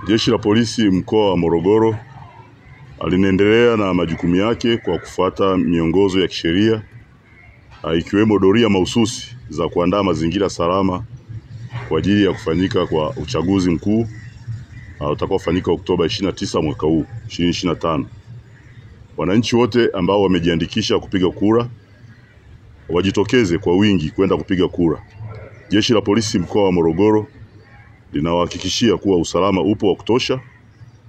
Jeshi la Polisi mkoa wa Morogoro linaendelea na majukumu yake kwa kufuata miongozo ya kisheria ikiwemo doria mahususi za kuandaa mazingira salama kwa ajili ya kufanyika kwa uchaguzi mkuu utakaofanyika Oktoba 29 mwaka huu 2025. Wananchi wote ambao wamejiandikisha kupiga kura wajitokeze kwa wingi kwenda kupiga kura. Jeshi la Polisi mkoa wa Morogoro linawahakikishia kuwa usalama upo wa kutosha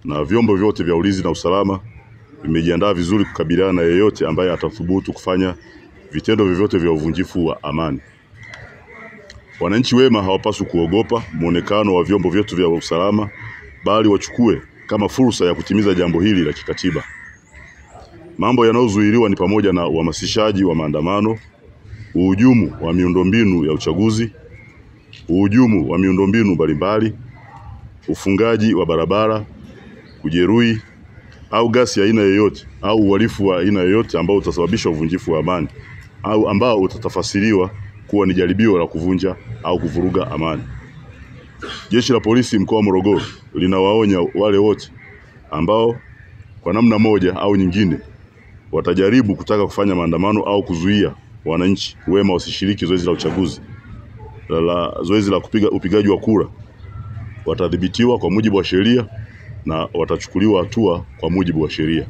na vyombo vyote vya ulinzi na usalama vimejiandaa vizuri kukabiliana na yeyote ambaye atathubutu kufanya vitendo vyovyote vya uvunjifu wa amani. Wananchi wema hawapaswi kuogopa muonekano wa vyombo vyetu vya usalama, bali wachukue kama fursa ya kutimiza jambo hili la kikatiba. Mambo yanayozuiliwa ni pamoja na uhamasishaji wa maandamano, uhujumu wa miundombinu ya uchaguzi, uhujumu wa miundombinu mbalimbali, ufungaji wa barabara, kujeruhi au ghasia ya aina yoyote au uhalifu wa aina yoyote ambao utasababisha uvunjifu wa amani au ambao utatafasiriwa kuwa ni jaribio la kuvunja au kuvuruga amani. Jeshi la Polisi mkoa wa Morogoro linawaonya wale wote ambao kwa namna moja au nyingine watajaribu kutaka kufanya maandamano au kuzuia wananchi wema wasishiriki zoezi la uchaguzi. Zoezi la upigaji wa kura watadhibitiwa kwa mujibu wa sheria na watachukuliwa hatua kwa mujibu wa sheria.